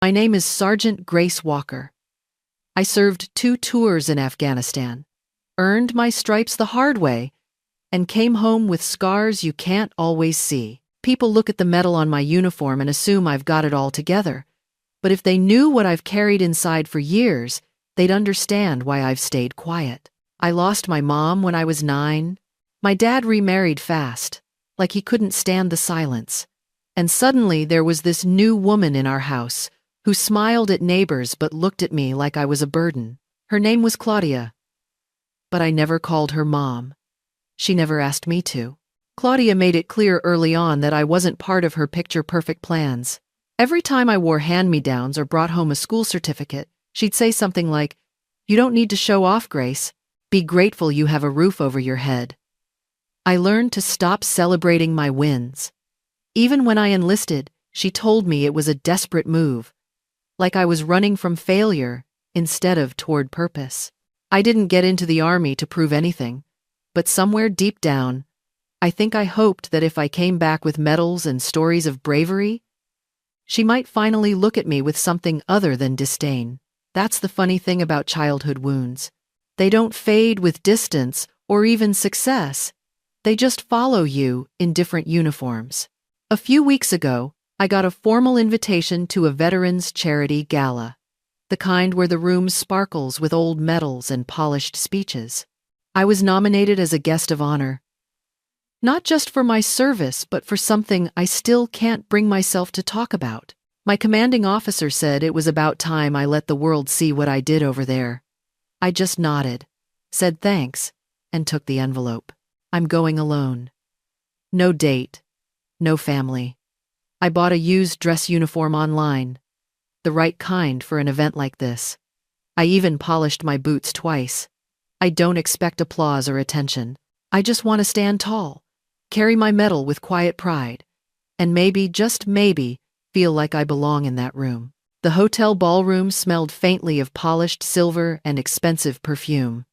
My name is Sergeant Grace Walker. I served 2 tours in Afghanistan, earned my stripes the hard way, and came home with scars you can't always see. People look at the medal on my uniform and assume I've got it all together. But if they knew what I've carried inside for years, they'd understand why I've stayed quiet. I lost my mom when I was 9. My dad remarried fast, like he couldn't stand the silence. And suddenly there was this new woman in our house who smiled at neighbors but looked at me like I was a burden. Her name was Claudia. But I never called her mom. She never asked me to. Claudia made it clear early on that I wasn't part of her picture-perfect plans. Every time I wore hand-me-downs or brought home a school certificate, she'd say something like, "You don't need to show off, Grace. Be grateful you have a roof over your head." I learned to stop celebrating my wins. Even when I enlisted, she told me it was a desperate move, like I was running from failure instead of toward purpose. I didn't get into the army to prove anything, but somewhere deep down, I think I hoped that if I came back with medals and stories of bravery, she might finally look at me with something other than disdain. That's the funny thing about childhood wounds. They don't fade with distance or even success. They just follow you in different uniforms. A few weeks ago, I got a formal invitation to a veterans charity gala, the kind where the room sparkles with old medals and polished speeches. I was nominated as a guest of honor, not just for my service, but for something I still can't bring myself to talk about. My commanding officer said it was about time I let the world see what I did over there. I just nodded, said thanks, and took the envelope. I'm going alone. No date, no family. I bought a used dress uniform online, the right kind for an event like this. I even polished my boots twice. I don't expect applause or attention. I just want to stand tall, carry my medal with quiet pride, and maybe, just maybe, feel like I belong in that room. The hotel ballroom smelled faintly of polished silver and expensive perfume.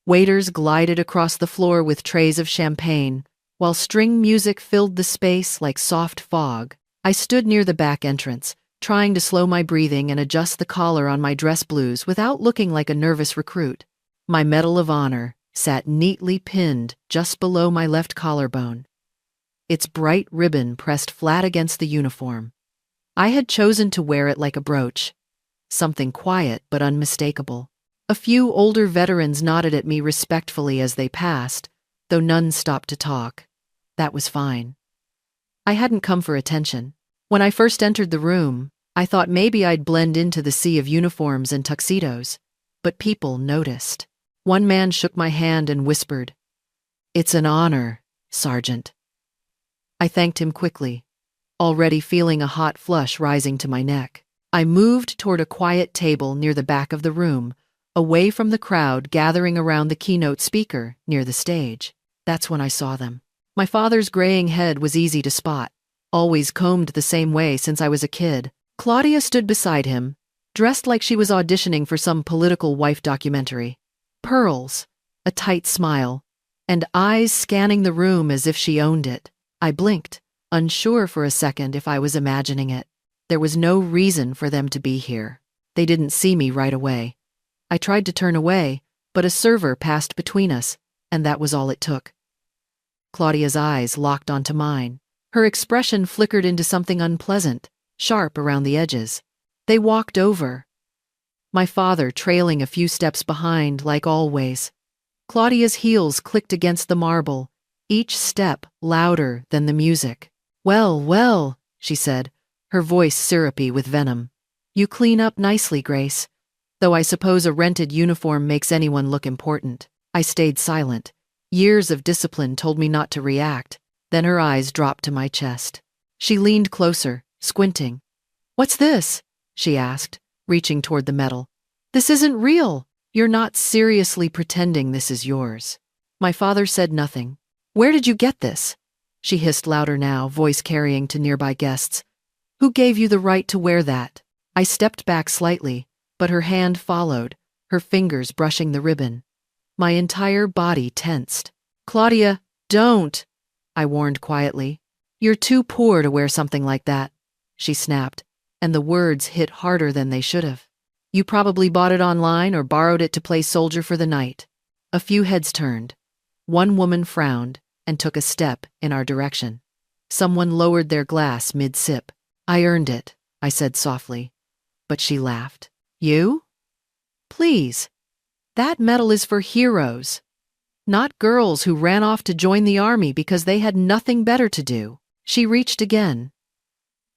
Waiters glided across the floor with trays of champagne, while string music filled the space like soft fog. I stood near the back entrance, trying to slow my breathing and adjust the collar on my dress blues without looking like a nervous recruit. My Medal of Honor sat neatly pinned just below my left collarbone, its bright ribbon pressed flat against the uniform. I had chosen to wear it like a brooch, something quiet but unmistakable. A few older veterans nodded at me respectfully as they passed, though none stopped to talk. That was fine. I hadn't come for attention. When I first entered the room, I thought maybe I'd blend into the sea of uniforms and tuxedos, but people noticed. One man shook my hand and whispered, "It's an honor, Sergeant." I thanked him quickly, already feeling a hot flush rising to my neck. I moved toward a quiet table near the back of the room, away from the crowd gathering around the keynote speaker near the stage. That's when I saw them. My father's graying head was easy to spot, always combed the same way since I was a kid. Claudia stood beside him, dressed like she was auditioning for some political wife documentary. Pearls, a tight smile, and eyes scanning the room as if she owned it. I blinked, unsure for a second if I was imagining it. There was no reason for them to be here. They didn't see me right away. I tried to turn away, but a server passed between us, and that was all it took. Claudia's eyes locked onto mine. Her expression flickered into something unpleasant, sharp around the edges. They walked over, my father trailing a few steps behind, like always. Claudia's heels clicked against the marble, each step louder than the music. "Well, well," she said, her voice syrupy with venom. "You clean up nicely, Grace. Though I suppose a rented uniform makes anyone look important." I stayed silent. Years of discipline told me not to react. Then her eyes dropped to my chest. She leaned closer, squinting. "What's this?" she asked, reaching toward the medal. "This isn't real. You're not seriously pretending this is yours." My father said nothing. "Where did you get this?" She hissed louder now, voice carrying to nearby guests. "Who gave you the right to wear that?" I stepped back slightly, but her hand followed, her fingers brushing the ribbon. My entire body tensed. "Claudia, don't," I warned quietly. "You're too poor to wear something like that," she snapped, and the words hit harder than they should have. You probably bought it online or borrowed it to play soldier for the night. A few heads turned. One woman frowned and took a step in our direction. Someone lowered their glass mid-sip. I earned it, I said softly. But she laughed. You? Please. That medal is for heroes, not girls who ran off to join the army because they had nothing better to do. She reached again,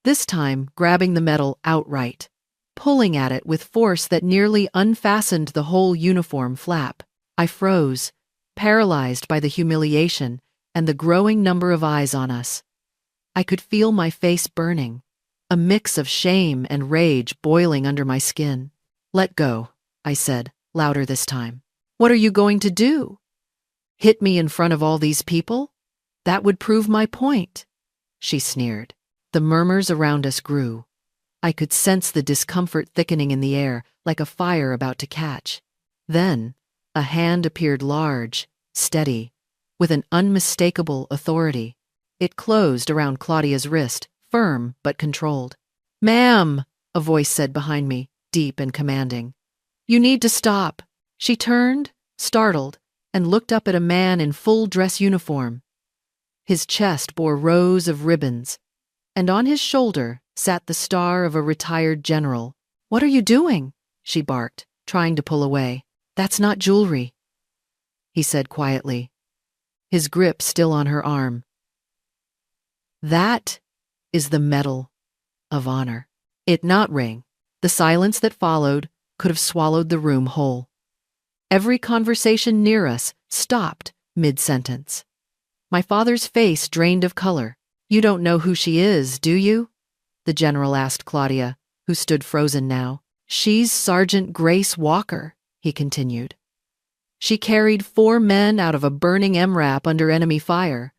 this time grabbing the medal outright, pulling at it with force that nearly unfastened the whole uniform flap. I froze, paralyzed by the humiliation and the growing number of eyes on us. I could feel my face burning, a mix of shame and rage boiling under my skin. Let go, I said, louder this time. What are you going to do? Hit me in front of all these people? That would prove my point. She sneered. The murmurs around us grew. I could sense the discomfort thickening in the air, like a fire about to catch. Then, a hand appeared large, steady, with an unmistakable authority. It closed around Claudia's wrist, firm but controlled. "Ma'am," a voice said behind me, deep and commanding. "You need to stop." She turned, startled, and looked up at a man in full dress uniform. His chest bore rows of ribbons, and on his shoulder sat the star of a retired general. "What are you doing?" she barked, trying to pull away. "That's not jewelry," he said quietly, his grip still on her arm. "That is the Medal of Honor." It not ring. The silence that followed could have swallowed the room whole. Every conversation near us stopped mid-sentence. My father's face drained of color. "You don't know who she is, do you?" the general asked Claudia, who stood frozen now. "She's Sergeant Grace Walker," he continued. "She carried 4 men out of a burning MRAP under enemy fire.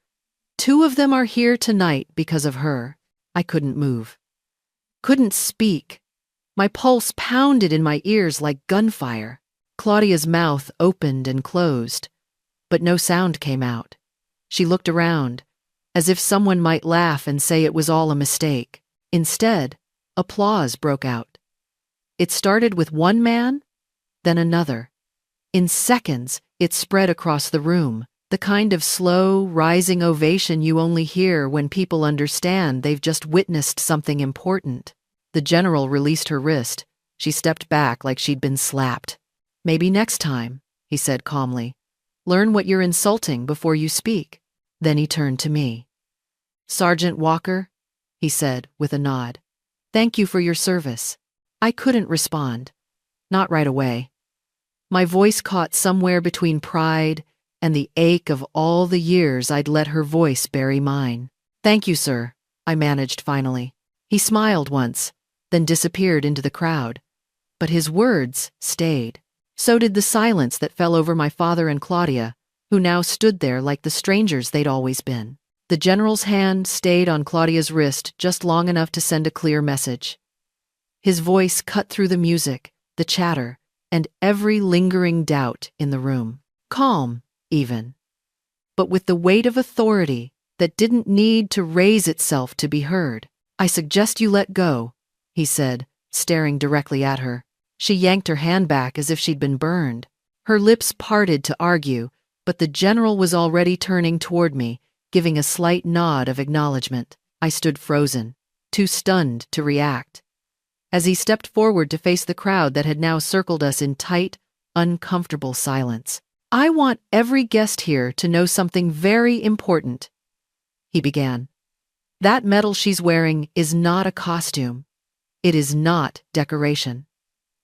2 of them are here tonight because of her." I couldn't move. Couldn't speak. My pulse pounded in my ears like gunfire. Claudia's mouth opened and closed, but no sound came out. She looked around, as if someone might laugh and say it was all a mistake. Instead, applause broke out. It started with one man, then another. In seconds, it spread across the room, the kind of slow, rising ovation you only hear when people understand they've just witnessed something important. The general released her wrist. She stepped back like she'd been slapped. "Maybe next time," he said calmly. "Learn what you're insulting before you speak." Then he turned to me. "Sergeant Walker," he said with a nod, "thank you for your service." I couldn't respond. Not right away. My voice caught somewhere between pride and the ache of all the years I'd let her voice bury mine. "Thank you, sir," I managed finally. He smiled once, then disappeared into the crowd. But his words stayed. So did the silence that fell over my father and Claudia, who now stood there like the strangers they'd always been. The general's hand stayed on Claudia's wrist just long enough to send a clear message. His voice cut through the music, the chatter, and every lingering doubt in the room. Calm, even, but with the weight of authority that didn't need to raise itself to be heard. "I suggest you let go," he said, staring directly at her. She yanked her hand back as if she'd been burned. Her lips parted to argue, but the general was already turning toward me, giving a slight nod of acknowledgement. I stood frozen, too stunned to react. As he stepped forward to face the crowd that had now circled us in tight, uncomfortable silence. "I want every guest here to know something very important," he began. "That medal she's wearing is not a costume. It is not decoration.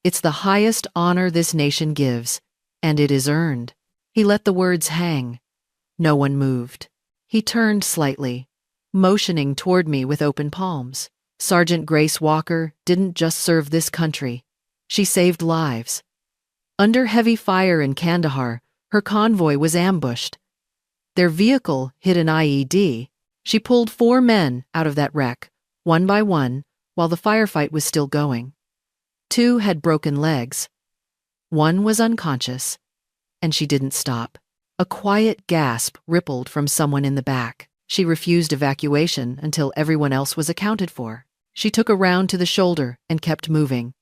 It's the highest honor this nation gives, and it is earned." He let the words hang. No one moved. He turned slightly, motioning toward me with open palms. "Sergeant Grace Walker didn't just serve this country. She saved lives. Under heavy fire in Kandahar, her convoy was ambushed. Their vehicle hit an IED. She pulled 4 men out of that wreck, one by one, while the firefight was still going. 2 had broken legs. 1 was unconscious, and she didn't stop. A quiet gasp rippled from someone in the back. She refused evacuation until everyone else was accounted for. She took a round to the shoulder and kept moving.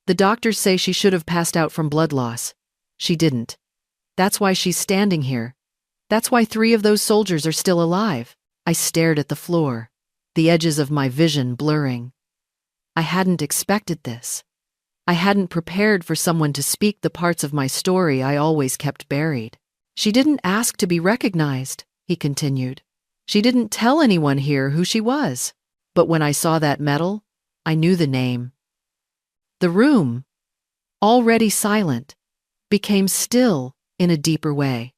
The doctors say she should have passed out from blood loss. She didn't. That's why she's standing here. That's why 3 of those soldiers are still alive. I stared at the floor, the edges of my vision blurring. I hadn't expected this. I hadn't prepared for someone to speak the parts of my story I always kept buried. She didn't ask to be recognized, he continued. She didn't tell anyone here who she was. But when I saw that medal, I knew the name. The room, already silent, became still in a deeper way.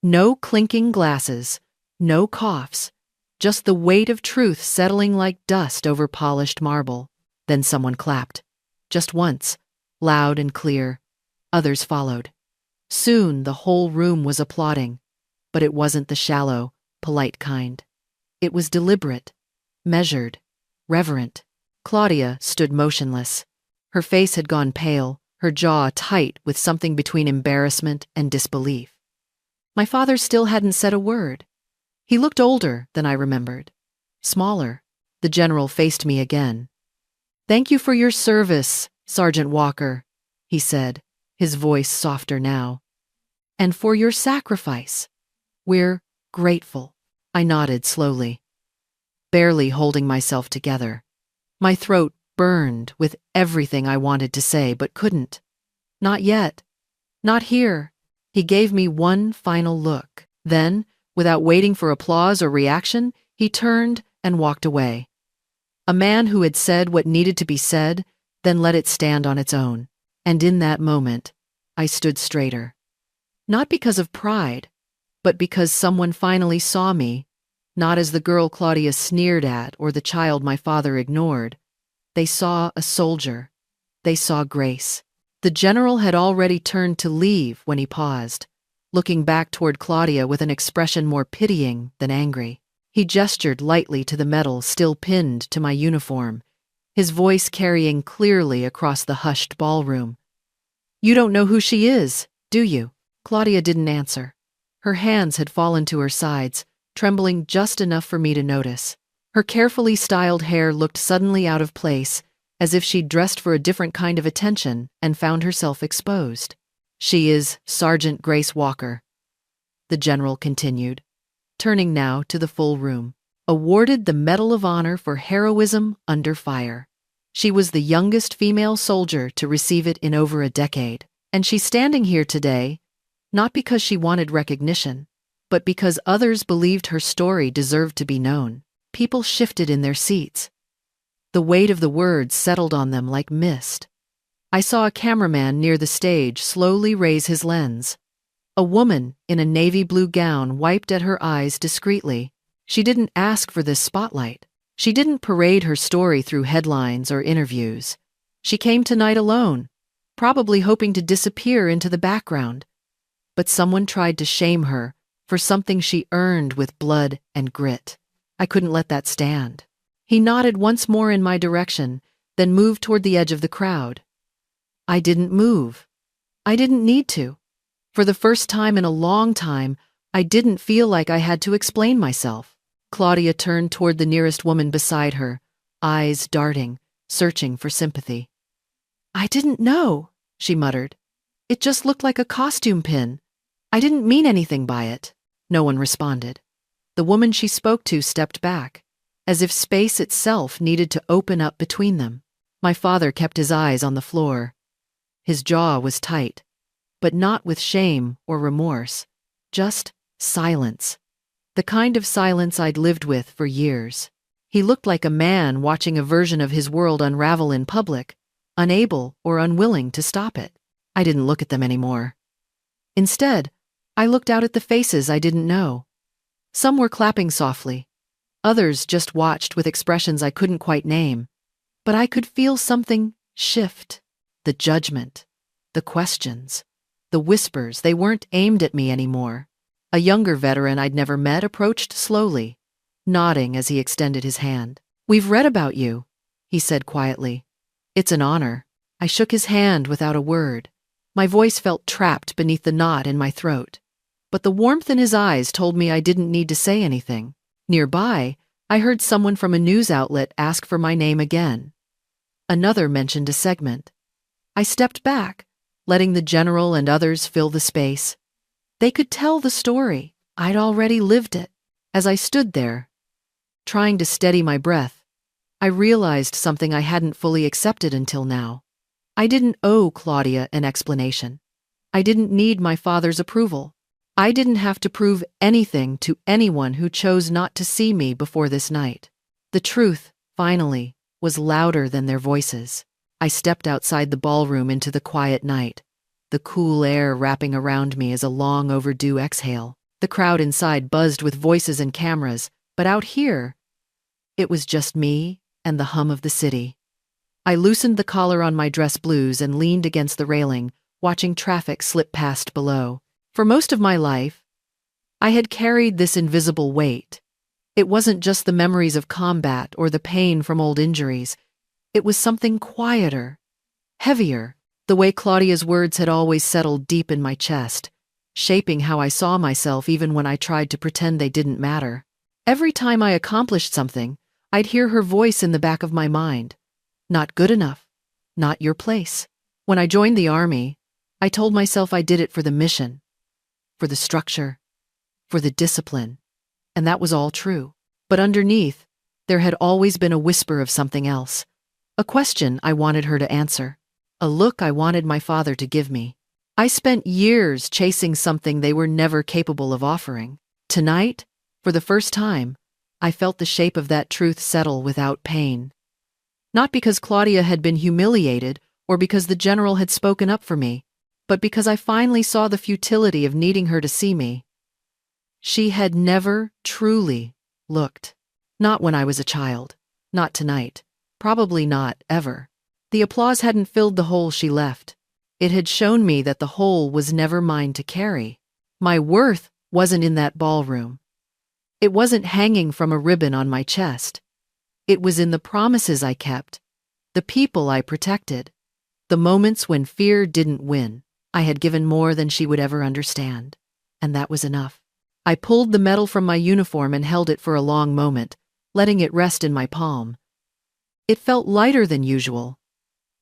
No clinking glasses, no coughs, just the weight of truth settling like dust over polished marble. Then someone clapped. Just once, loud and clear. Others followed. Soon the whole room was applauding, but it wasn't the shallow, polite kind. It was deliberate, measured, reverent. Claudia stood motionless. Her face had gone pale, her jaw tight with something between embarrassment and disbelief. My father still hadn't said a word. He looked older than I remembered. Smaller. The general faced me again. "Thank you for your service, Sergeant Walker," he said, his voice softer now. "And for your sacrifice. We're grateful." I nodded slowly, barely holding myself together. My throat burned with everything I wanted to say but couldn't. Not yet. Not here. He gave me one final look. Then, without waiting for applause or reaction, he turned and walked away. A man who had said what needed to be said, then let it stand on its own. And in that moment, I stood straighter. Not because of pride, but because someone finally saw me, not as the girl Claudia sneered at or the child my father ignored. They saw a soldier. They saw Grace. The general had already turned to leave when he paused, looking back toward Claudia with an expression more pitying than angry. He gestured lightly to the medal still pinned to my uniform, his voice carrying clearly across the hushed ballroom. "You don't know who she is, do you?" Claudia didn't answer. Her hands had fallen to her sides, trembling just enough for me to notice. Her carefully styled hair looked suddenly out of place, as if she'd dressed for a different kind of attention and found herself exposed. "She is Sergeant Grace Walker," the general continued, turning now to the full room. "Awarded the Medal of Honor for heroism under fire. She was the youngest female soldier to receive it in over a decade, and she's standing here today, not because she wanted recognition, but because others believed her story deserved to be known." People shifted in their seats. The weight of the words settled on them like mist. I saw a cameraman near the stage slowly raise his lens. A woman in a navy blue gown wiped at her eyes discreetly. She didn't ask for this spotlight. She didn't parade her story through headlines or interviews. She came tonight alone, probably hoping to disappear into the background. But someone tried to shame her for something she earned with blood and grit. I couldn't let that stand. He nodded once more in my direction, then moved toward the edge of the crowd. I didn't move. I didn't need to. For the first time in a long time, I didn't feel like I had to explain myself. Claudia turned toward the nearest woman beside her, eyes darting, searching for sympathy. "I didn't know," she muttered. "It just looked like a costume pin. I didn't mean anything by it." No one responded. The woman she spoke to stepped back, as if space itself needed to open up between them. My father kept his eyes on the floor. His jaw was tight, but not with shame or remorse, just silence. The kind of silence I'd lived with for years. He looked like a man watching a version of his world unravel in public, unable or unwilling to stop it. I didn't look at them anymore. Instead, I looked out at the faces I didn't know. Some were clapping softly. Others just watched with expressions I couldn't quite name. But I could feel something shift. The judgment, the questions, the whispers. They weren't aimed at me anymore. A younger veteran I'd never met approached slowly, nodding as he extended his hand. "We've read about you," he said quietly. "It's an honor." I shook his hand without a word. My voice felt trapped beneath the knot in my throat. But the warmth in his eyes told me I didn't need to say anything. Nearby, I heard someone from a news outlet ask for my name again. Another mentioned a segment. I stepped back, letting the general and others fill the space. They could tell the story. I'd already lived it. As I stood there, trying to steady my breath, I realized something I hadn't fully accepted until now. I didn't owe Claudia an explanation. I didn't need my father's approval. I didn't have to prove anything to anyone who chose not to see me before this night. The truth, finally, was louder than their voices. I stepped outside the ballroom into the quiet night, the cool air wrapping around me as a long overdue exhale. The crowd inside buzzed with voices and cameras, but out here, it was just me and the hum of the city. I loosened the collar on my dress blues and leaned against the railing, watching traffic slip past below. For most of my life, I had carried this invisible weight. It wasn't just the memories of combat or the pain from old injuries. It was something quieter, heavier, the way Claudia's words had always settled deep in my chest, shaping how I saw myself even when I tried to pretend they didn't matter. Every time I accomplished something, I'd hear her voice in the back of my mind. Not good enough. Not your place. When I joined the army, I told myself I did it for the mission, for the structure, for the discipline, and that was all true. But underneath, there had always been a whisper of something else, a question I wanted her to answer, a look I wanted my father to give me. I spent years chasing something they were never capable of offering. Tonight, for the first time, I felt the shape of that truth settle without pain. Not because Claudia had been humiliated or because the general had spoken up for me, but because I finally saw the futility of needing her to see me. She had never truly looked. Not when I was a child. Not tonight. Probably not ever. The applause hadn't filled the hole she left. It had shown me that the hole was never mine to carry. My worth wasn't in that ballroom. It wasn't hanging from a ribbon on my chest. It was in the promises I kept, the people I protected, the moments when fear didn't win. I had given more than she would ever understand, and that was enough. I pulled the medal from my uniform and held it for a long moment, letting it rest in my palm. It felt lighter than usual,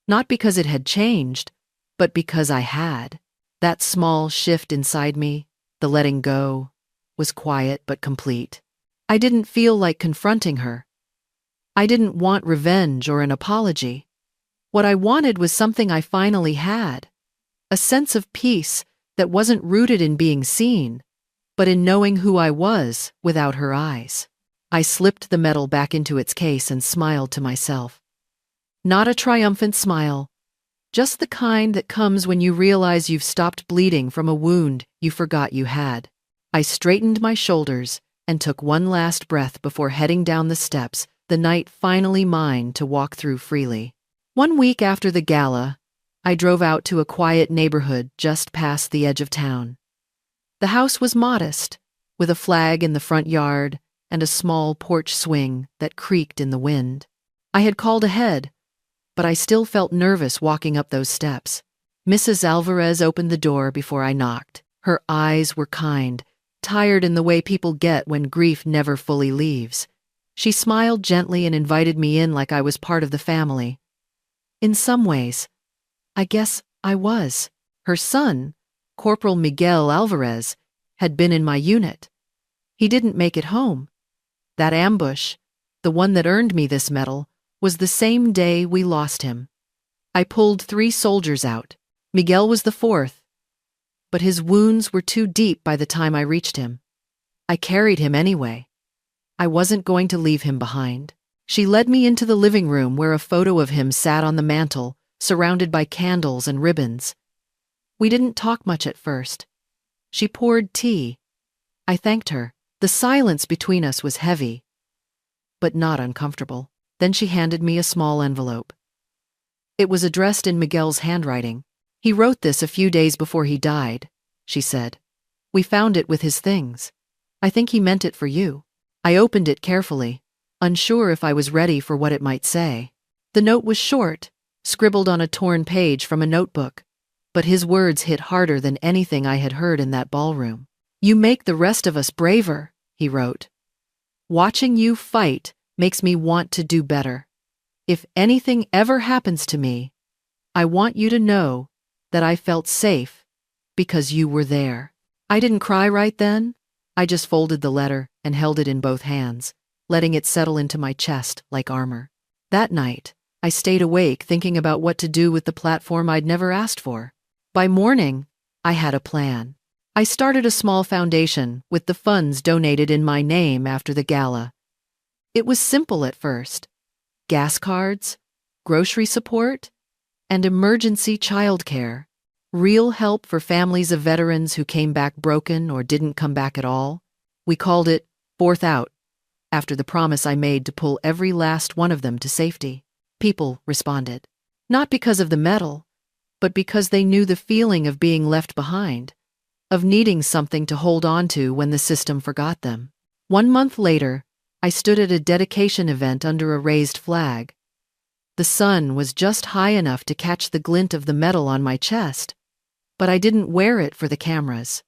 not because it had changed, but because I had. That small shift inside me, the letting go, was quiet but complete. I didn't feel like confronting her. I didn't want revenge or an apology. What I wanted was something I finally had, a sense of peace that wasn't rooted in being seen, but in knowing who I was without her eyes. I slipped the medal back into its case and smiled to myself. Not a triumphant smile, just the kind that comes when you realize you've stopped bleeding from a wound you forgot you had. I straightened my shoulders and took one last breath before heading down the steps, the night finally mine to walk through freely. 1 week after the gala, I drove out to a quiet neighborhood just past the edge of town. The house was modest, with a flag in the front yard and a small porch swing that creaked in the wind. I had called ahead, but I still felt nervous walking up those steps. Mrs. Alvarez opened the door before I knocked. Her eyes were kind, tired in the way people get when grief never fully leaves. She smiled gently and invited me in like I was part of the family. In some ways, I guess I was. Her son, Corporal Miguel Alvarez, had been in my unit. He didn't make it home. That ambush, the one that earned me this medal, was the same day we lost him. I pulled 3 soldiers out. Miguel was the 4th, but his wounds were too deep by the time I reached him. I carried him anyway. I wasn't going to leave him behind. She led me into the living room where a photo of him sat on the mantel, surrounded by candles and ribbons. We didn't talk much at first. She poured tea. I thanked her. The silence between us was heavy, but not uncomfortable. Then she handed me a small envelope. It was addressed in Miguel's handwriting. "He wrote this a few days before he died," she said. "We found it with his things. I think he meant it for you." I opened it carefully, unsure if I was ready for what it might say. The note was short, scribbled on a torn page from a notebook, but his words hit harder than anything I had heard in that ballroom. "You make the rest of us braver," he wrote. Watching you fight makes me want to do better. If anything ever happens to me, I want you to know that I felt safe because you were there." I didn't cry right then. I just folded the letter and held it in both hands, letting it settle into my chest like armor. That night, I stayed awake thinking about what to do with the platform I'd never asked for. By morning, I had a plan. I started a small foundation with the funds donated in my name after the gala. It was simple at first: gas cards, grocery support, and emergency childcare. Real help for families of veterans who came back broken or didn't come back at all. We called it Fourth Out, after the promise I made to pull every last one of them to safety. People responded. Not because of the medal, but because they knew the feeling of being left behind, of needing something to hold on to when the system forgot them. 1 month later, I stood at a dedication event under a raised flag. The sun was just high enough to catch the glint of the medal on my chest, but I didn't wear it for the cameras.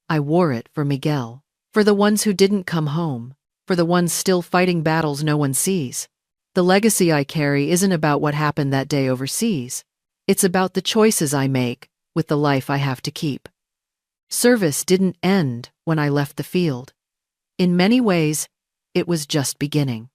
I wore it for Miguel, for the ones who didn't come home, for the ones still fighting battles no one sees. The legacy I carry isn't about what happened that day overseas. It's about the choices I make with the life I have to keep. Service didn't end when I left the field. In many ways, it was just beginning.